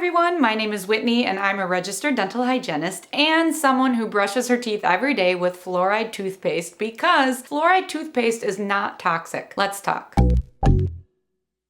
everyone, my name is Whitney and I'm a registered dental hygienist and someone who brushes her teeth every day with fluoride toothpaste because fluoride toothpaste is not toxic. Let's talk.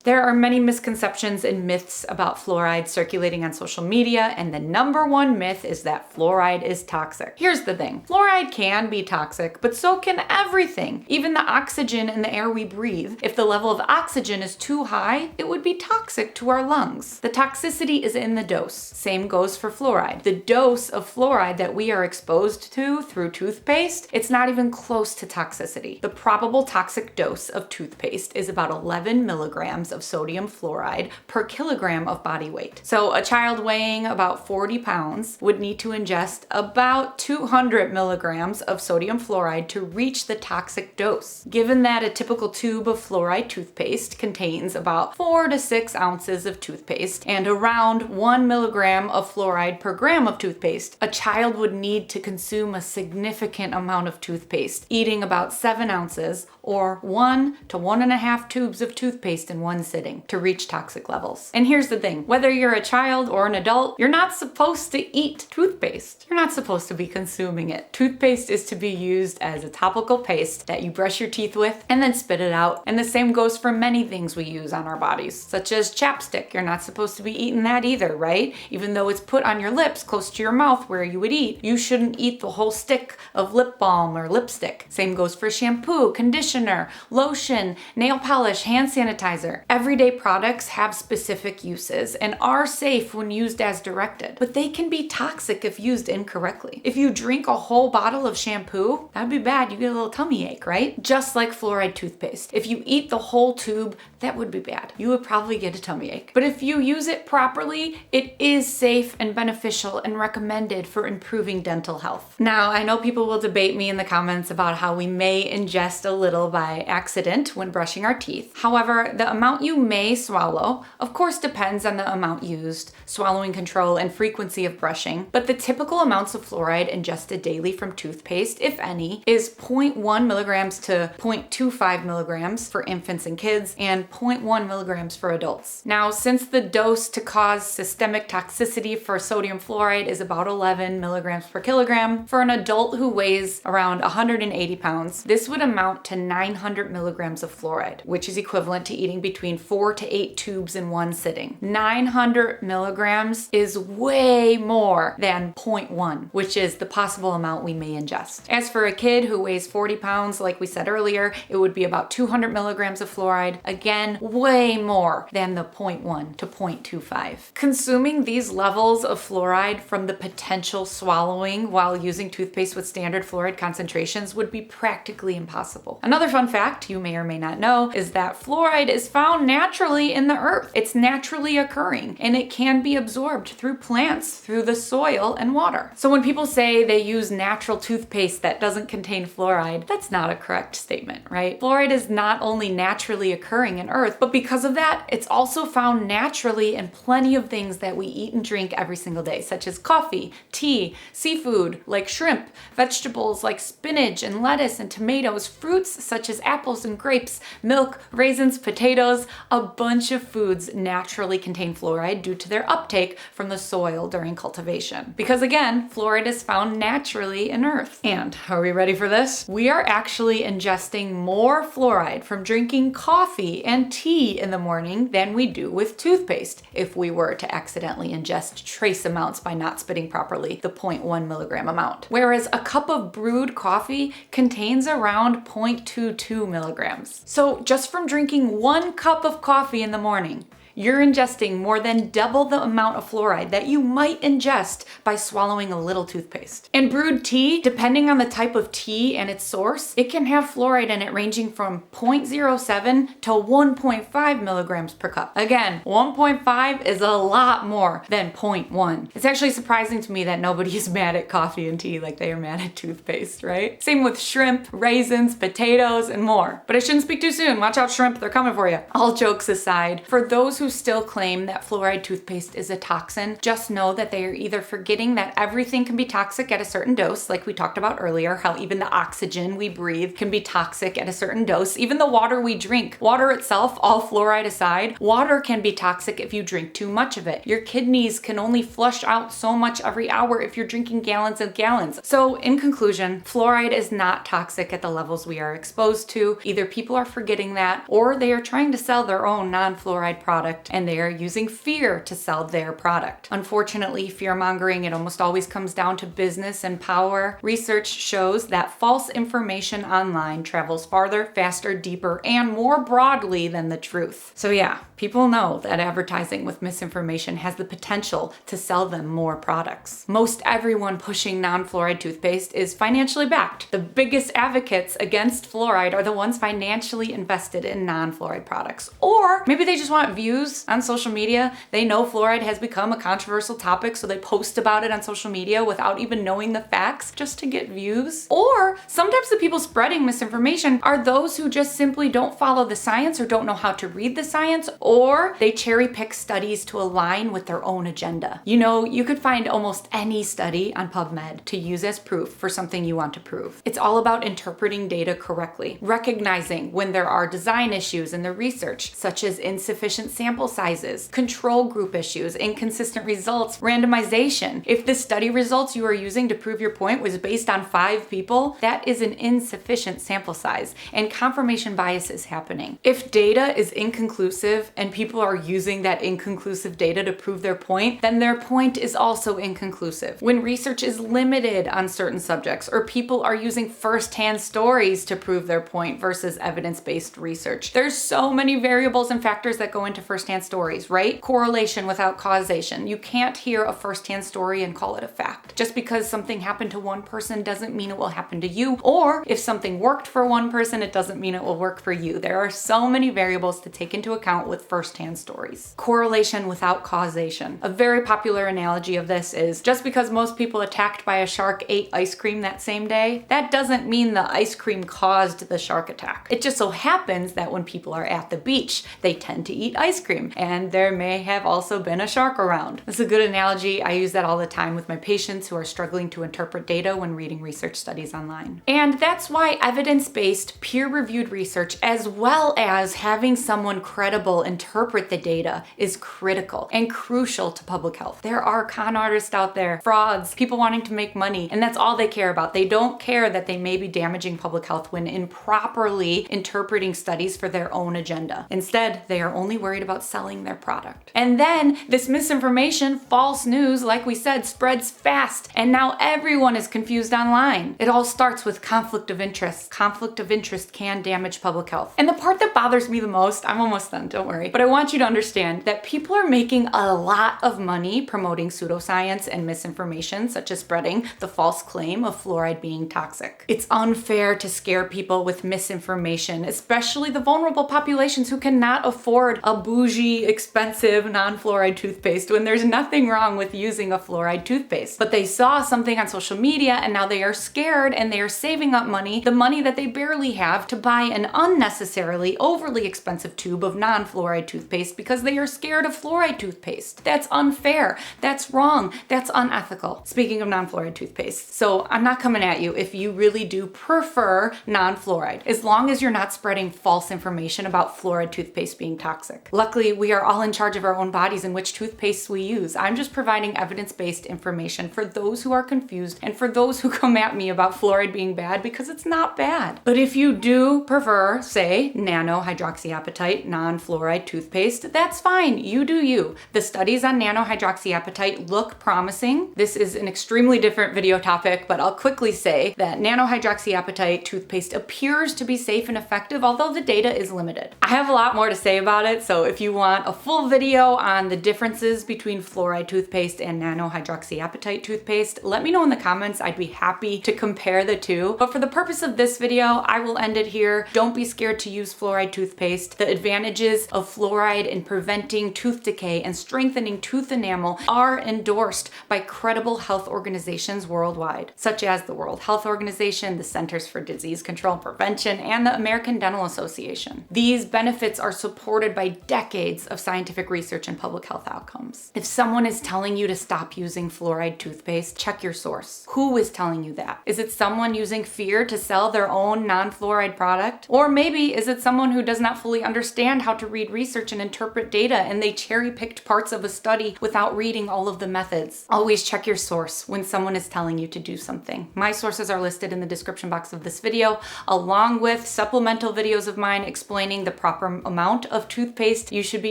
There are many misconceptions and myths about fluoride circulating on social media, and the number one myth is that fluoride is toxic. Here's the thing, fluoride can be toxic, but so can everything, even the oxygen in the air we breathe. If the level of oxygen is too high, it would be toxic to our lungs. The toxicity is in the dose. Same goes for fluoride. The dose of fluoride that we are exposed to through toothpaste, it's not even close to toxicity. The probable toxic dose of toothpaste is about 11 milligrams of sodium fluoride per kilogram of body weight. So a child weighing about 40 pounds would need to ingest about 200 milligrams of sodium fluoride to reach the toxic dose. Given that a typical tube of fluoride toothpaste contains about 4 to 6 ounces of toothpaste and around 1 milligram of fluoride per gram of toothpaste, a child would need to consume a significant amount of toothpaste, eating about 7 ounces or 1 to 1.5 tubes of toothpaste in one sitting to reach toxic levels. And here's the thing, whether you're a child or an adult, you're not supposed to eat toothpaste. You're not supposed to be consuming it. Toothpaste is to be used as a topical paste that you brush your teeth with and then spit it out. And the same goes for many things we use on our bodies, such as chapstick. You're not supposed to be eating that either, right? Even though it's put on your lips close to your mouth where you would eat, you shouldn't eat the whole stick of lip balm or lipstick. Same goes for shampoo, conditioner, lotion, nail polish, hand sanitizer. Everyday products have specific uses and are safe when used as directed, but they can be toxic if used incorrectly. If you drink a whole bottle of shampoo, that'd be bad. You get a little tummy ache, right? Just like fluoride toothpaste. If you eat the whole tube, that would be bad. You would probably get a tummy ache. But if you use it properly, it is safe and beneficial and recommended for improving dental health. Now, I know people will debate me in the comments about how we may ingest a little by accident when brushing our teeth. However, the amount you may swallow, of course, depends on the amount used, swallowing control, and frequency of brushing. But the typical amounts of fluoride ingested daily from toothpaste, if any, is 0.1 milligrams to 0.25 milligrams for infants and kids, and 0.1 milligrams for adults. Now, since the dose to cause systemic toxicity for sodium fluoride is about 11 milligrams per kilogram, for an adult who weighs around 180 pounds, this would amount to 900 milligrams of fluoride, which is equivalent to eating between 4 to 8 tubes in one sitting. 900 milligrams is way more than 0.1, which is the possible amount we may ingest. As for a kid who weighs 40 pounds, like we said earlier, it would be about 200 milligrams of fluoride. Again, way more than the 0.1 to 0.25. Consuming these levels of fluoride from the potential swallowing while using toothpaste with standard fluoride concentrations would be practically impossible. Another fun fact you may or may not know is that fluoride is found naturally in the earth. It's naturally occurring and it can be absorbed through plants, through the soil and water. So when people say they use natural toothpaste that doesn't contain fluoride, that's not a correct statement, right? Fluoride is not only naturally occurring in earth, but because of that, it's also found naturally in plenty of things that we eat and drink every single day, such as coffee, tea, seafood like shrimp, vegetables like spinach and lettuce and tomatoes, fruits such as apples and grapes, milk, raisins, potatoes. A bunch of foods naturally contain fluoride due to their uptake from the soil during cultivation. Because again, fluoride is found naturally in earth. And are we ready for this? We are actually ingesting more fluoride from drinking coffee and tea in the morning than we do with toothpaste if we were to accidentally ingest trace amounts by not spitting properly, the 0.1 milligram amount. Whereas a cup of brewed coffee contains around 0.22 milligrams. So just from drinking 1 cup of coffee in the morning, you're ingesting more than double the amount of fluoride that you might ingest by swallowing a little toothpaste. And brewed tea, depending on the type of tea and its source, it can have fluoride in it ranging from 0.07 to 1.5 milligrams per cup. Again, 1.5 is a lot more than 0.1. It's actually surprising to me that nobody is mad at coffee and tea like they are mad at toothpaste, right? Same with shrimp, raisins, potatoes, and more. But I shouldn't speak too soon. Watch out, shrimp, they're coming for you. All jokes aside, for those who who still claim that fluoride toothpaste is a toxin, just know that they are either forgetting that everything can be toxic at a certain dose, like we talked about earlier, how even the oxygen we breathe can be toxic at a certain dose, even the water we drink. Water itself, all fluoride aside, water can be toxic if you drink too much of it. Your kidneys can only flush out so much every hour if you're drinking gallons and gallons. So in conclusion, fluoride is not toxic at the levels we are exposed to. Either people are forgetting that, or they are trying to sell their own non-fluoride product and they are using fear to sell their product. Unfortunately, fear-mongering, it almost always comes down to business and power. Research shows that false information online travels farther, faster, deeper, and more broadly than the truth. So yeah, people know that advertising with misinformation has the potential to sell them more products. Most everyone pushing non-fluoride toothpaste is financially backed. The biggest advocates against fluoride are the ones financially invested in non-fluoride products. Or maybe they just want views on social media. They know fluoride has become a controversial topic, so they post about it on social media without even knowing the facts just to get views. Or sometimes the people spreading misinformation are those who just simply don't follow the science or don't know how to read the science, or they cherry pick studies to align with their own agenda. You know, you could find almost any study on PubMed to use as proof for something you want to prove. It's all about interpreting data correctly, recognizing when there are design issues in the research, such as insufficient sample sizes, control group issues, inconsistent results, randomization. If the study results you are using to prove your point was based on 5 people, that is an insufficient sample size, and confirmation bias is happening. If data is inconclusive and people are using that inconclusive data to prove their point, then their point is also inconclusive. When research is limited on certain subjects, or people are using first-hand stories to prove their point versus evidence-based research, there's so many variables and factors that go into first-hand stories, right? Correlation without causation. You can't hear a first-hand story and call it a fact. Just because something happened to one person doesn't mean it will happen to you, or if something worked for one person, it doesn't mean it will work for you. There are so many variables to take into account with first-hand stories. Correlation without causation. A very popular analogy of this is just because most people attacked by a shark ate ice cream that same day, that doesn't mean the ice cream caused the shark attack. It just so happens that when people are at the beach, they tend to eat ice cream, and there may have also been a shark around. This is a good analogy. I use that all the time with my patients who are struggling to interpret data when reading research studies online. And that's why evidence-based, peer-reviewed research, as well as having someone credible interpret the data, is critical and crucial to public health. There are con artists out there, frauds, people wanting to make money, and that's all they care about. They don't care that they may be damaging public health when improperly interpreting studies for their own agenda. Instead, they are only worried about selling their product. And then this misinformation, false news, like we said, spreads fast, and now everyone is confused online. It all starts with conflict of interest. Conflict of interest can damage public health. And the part that bothers me the most, I'm almost done, don't worry, but I want you to understand that people are making a lot of money promoting pseudoscience and misinformation, such as spreading the false claim of fluoride being toxic. It's unfair to scare people with misinformation, especially the vulnerable populations who cannot afford a bougie, expensive non-fluoride toothpaste when there's nothing wrong with using a fluoride toothpaste. But they saw something on social media and now they are scared and they are saving up money, the money that they barely have, to buy an unnecessarily overly expensive tube of non-fluoride toothpaste because they are scared of fluoride toothpaste. That's unfair. That's wrong. That's unethical. Speaking of non-fluoride toothpaste, so I'm not coming at you if you really do prefer non-fluoride, as long as you're not spreading false information about fluoride toothpaste being toxic. Luckily, we are all in charge of our own bodies and which toothpaste we use. I'm just providing evidence-based information for those who are confused and for those who come at me about fluoride being bad, because it's not bad. But if you do prefer, say, nano-hydroxyapatite non-fluoride toothpaste, that's fine. You do you. The studies on nano-hydroxyapatite look promising. This is an extremely different video topic, but I'll quickly say that nano-hydroxyapatite toothpaste appears to be safe and effective, although the data is limited. I have a lot more to say about it, so if you want a full video on the differences between fluoride toothpaste and nano-hydroxyapatite toothpaste, toothpaste, let me know in the comments. I'd be happy to compare the two. But for the purpose of this video, I will end it here. Don't be scared to use fluoride toothpaste. The advantages of fluoride in preventing tooth decay and strengthening tooth enamel are endorsed by credible health organizations worldwide, such as the World Health Organization, the Centers for Disease Control and Prevention, and the American Dental Association. These benefits are supported by decades of scientific research and public health outcomes. If someone is telling you to stop using fluoride toothpaste, check your source. Who is telling you that? Is it someone using fear to sell their own non-fluoride product? Or maybe is it someone who does not fully understand how to read research and interpret data, and they cherry-picked parts of a study without reading all of the methods? Always check your source when someone is telling you to do something. My sources are listed in the description box of this video, along with supplemental videos of mine explaining the proper amount of toothpaste you should be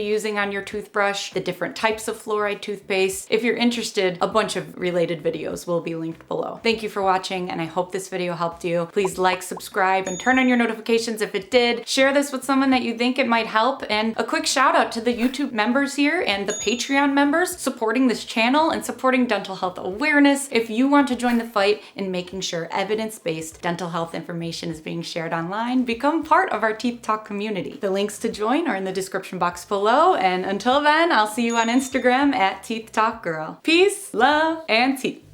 using on your toothbrush, the different types of fluoride toothpaste. If you're interested, a bunch of related videos will be linked below. Thank you for watching, and I hope this video helped you. Please like, subscribe, and turn on your notifications if it did. Share this with someone that you think it might help, and a quick shout out to the YouTube members here and the Patreon members supporting this channel and supporting dental health awareness. If you want to join the fight in making sure evidence-based dental health information is being shared online, become part of our Teeth Talk community. The links to join are in the description box below, and until then, I'll see you on Instagram at Teeth Talk Girl. Peace, love, and teeth.